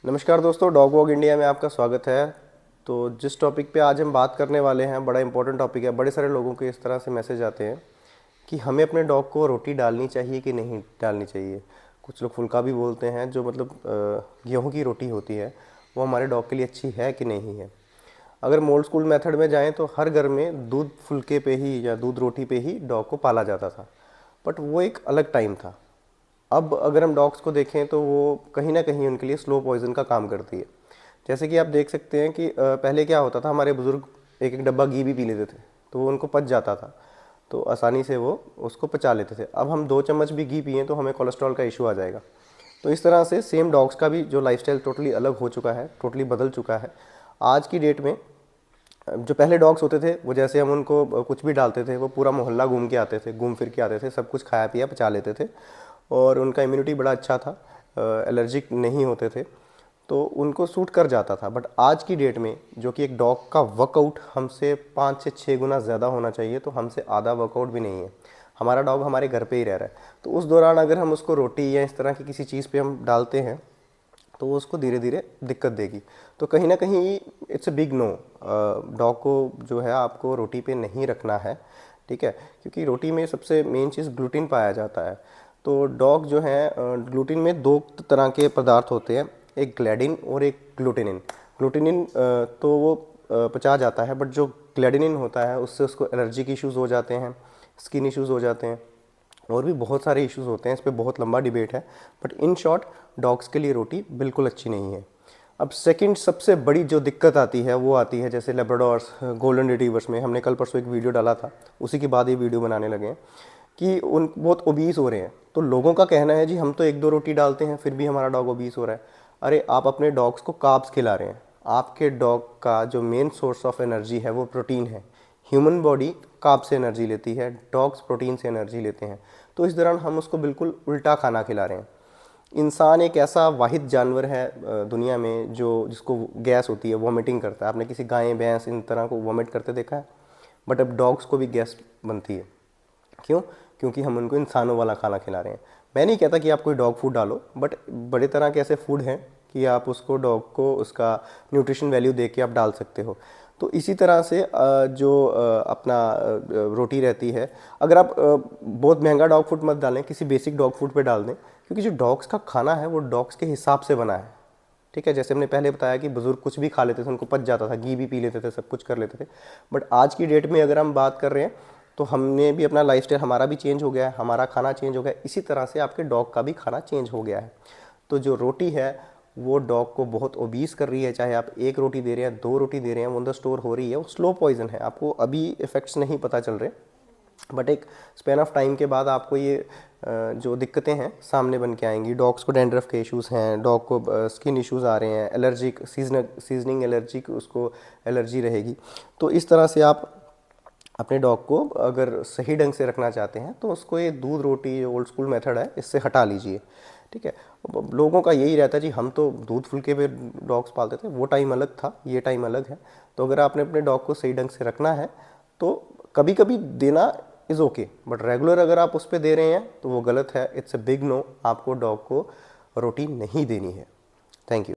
नमस्कार दोस्तों, dog walk India में आपका स्वागत है। तो जिस टॉपिक पे आज हम बात करने वाले हैं, बड़ा इंपॉर्टेंट टॉपिक है। बड़े सारे लोगों के इस तरह से मैसेज आते हैं कि हमें अपने डॉग को रोटी डालनी चाहिए कि नहीं डालनी चाहिए। कुछ लोग फुल्का भी बोलते हैं, जो मतलब गेहूं की रोटी होती है, वो हमारे डॉग के लिए अच्छी है कि नहीं है। अगर हम ओल्ड स्कूल मेथड में जाएं तो हर घर में दूध फुल्के पे ही या दूध रोटी पे ही डॉग को पाला जाता था, बट वो एक अलग टाइम था। अब अगर हम डॉग्स को देखें तो वो कहीं ना कहीं उनके लिए स्लो पॉइजन का काम करती है। जैसे कि आप देख सकते हैं कि पहले क्या होता था, हमारे बुज़ुर्ग एक एक डब्बा घी भी पी लेते थे तो वो उनको पच जाता था, तो आसानी से वो उसको पचा लेते थे। अब हम 2 चम्मच भी घी पिए तो हमें कोलेस्ट्रॉल का इशू आ जाएगा। तो इस तरह से सेम डॉग्स का भी जो लाइफस्टाइल टोटली अलग हो चुका है, टोटली बदल चुका है आज की डेट में। जो पहले डॉग्स होते थे वो जैसे हम उनको कुछ भी डालते थे, वो पूरा मोहल्ला घूम के आते थे, घूम फिर के आते थे, सब कुछ खाया पिया पचा लेते थे और उनका इम्यूनिटी बड़ा अच्छा था, एलर्जिक नहीं होते थे, तो उनको सूट कर जाता था। बट आज की डेट में जो कि एक डॉग का वर्कआउट हमसे 5 से 6 गुना ज़्यादा होना चाहिए, तो हमसे आधा वर्कआउट भी नहीं है। हमारा डॉग हमारे घर पे ही रह रहा है, तो उस दौरान अगर हम उसको रोटी या इस तरह की किसी चीज़ पे हम डालते हैं तो वो उसको धीरे धीरे दिक्कत देगी। तो कहीं ना कहीं it's a big no, dog को जो है आपको रोटी पे नहीं रखना है, ठीक है, क्योंकि रोटी में सबसे मेन चीज़ ग्लूटीन पाया जाता है। तो डॉग जो है, ग्लूटीन में 2 तरह के पदार्थ होते हैं, एक ग्लैडिन और एक ग्लूटिनिन। ग्लूटिनिन तो वो पचा जाता है, बट जो ग्लैडिनिन होता है उससे उसको एलर्जी के इश्यूज़ हो जाते हैं, स्किन इश्यूज़ हो जाते हैं, और भी बहुत सारे इश्यूज़ होते हैं। इस पे बहुत लंबा डिबेट है, बट इन शॉर्ट डॉग्स के लिए रोटी बिल्कुल अच्छी नहीं है। अब सेकंड सबसे बड़ी जो दिक्कत आती है वो आती है जैसे लेब्राडोर्स, गोल्डन रिट्रीवर्स में। हमने कल परसों एक वीडियो डाला था, उसी के बाद ये वीडियो बनाने लगे हैं कि उन बहुत ओबीस हो रहे हैं। तो लोगों का कहना है जी हम तो 1-2 रोटी डालते हैं फिर भी हमारा डॉग ओबीस हो रहा है। अरे आप अपने डॉग्स को कार्ब्स खिला रहे हैं। आपके डॉग का जो मेन सोर्स ऑफ एनर्जी है वो प्रोटीन है। ह्यूमन बॉडी कार्ब से एनर्जी लेती है, डॉग्स प्रोटीन से एनर्जी लेते हैं। तो इस दौरान हम उसको बिल्कुल उल्टा खाना खिला रहे हैं। इंसान एक ऐसा वाहिद जानवर है दुनिया में जो जिसको गैस होती है, वॉमिटिंग करता है। आपने किसी गाय भैंस इन तरह को वॉमिट करते देखा है? बट अब डॉग्स को भी गैस बनती है। क्यों? क्योंकि हम उनको इंसानों वाला खाना खिला रहे हैं। मैं नहीं कहता कि आप कोई डॉग फूड डालो, बट बड़े तरह के ऐसे फूड हैं कि आप उसको डॉग को उसका न्यूट्रिशन वैल्यू दे के आप डाल सकते हो। तो इसी तरह से जो अपना रोटी रहती है, अगर आप बहुत महंगा डॉग फूड मत डालें, किसी बेसिक डॉग फूड पे डाल दें, क्योंकि जो डॉग्स का खाना है वो डॉग्स के हिसाब से बना है, ठीक है। जैसे हमने पहले बताया कि बुजुर्ग कुछ भी खा लेते थे, उनको पच जाता था, घी भी पी लेते थे, सब कुछ कर लेते थे। बट आज की डेट में अगर हम बात कर रहे हैं तो हमने भी अपना लाइफस्टाइल, हमारा भी चेंज हो गया है, हमारा खाना चेंज हो गया है। इसी तरह से आपके डॉग का भी खाना चेंज हो गया है। तो जो रोटी है वो डॉग को बहुत ओबीस कर रही है। चाहे आप 1 रोटी दे रहे हैं, 2 रोटी दे रहे हैं, वो ऑन द स्टोर हो रही है, वो स्लो पॉइजन है। आपको अभी इफेक्ट्स नहीं पता चल रहे, बट एक स्पेन ऑफ टाइम के बाद आपको ये जो दिक्कतें हैं सामने बन के आएंगी। डॉग्स को डैंड्रफ के इश्यूज़ हैं, डॉग को स्किन इश्यूज़ आ रहे हैं, एलर्जिक सीजनिंग एलर्जिक उसको एलर्जी रहेगी। तो इस तरह से आप अपने डॉग को अगर सही ढंग से रखना चाहते हैं तो उसको ये दूध रोटी ओल्ड स्कूल मेथड है, इससे हटा लीजिए, ठीक है। अब लोगों का यही रहता है जी हम तो दूध फुल्के पे डॉग्स पालते थे, वो टाइम अलग था, ये टाइम अलग है। तो अगर आपने अपने डॉग को सही ढंग से रखना है तो कभी कभी देना इज़ ओके, बट रेगुलर अगर आप उस पर दे रहे हैं तो वो गलत है। इट्स अ बिग नो, आपको डॉग को रोटी नहीं देनी है। Thank you.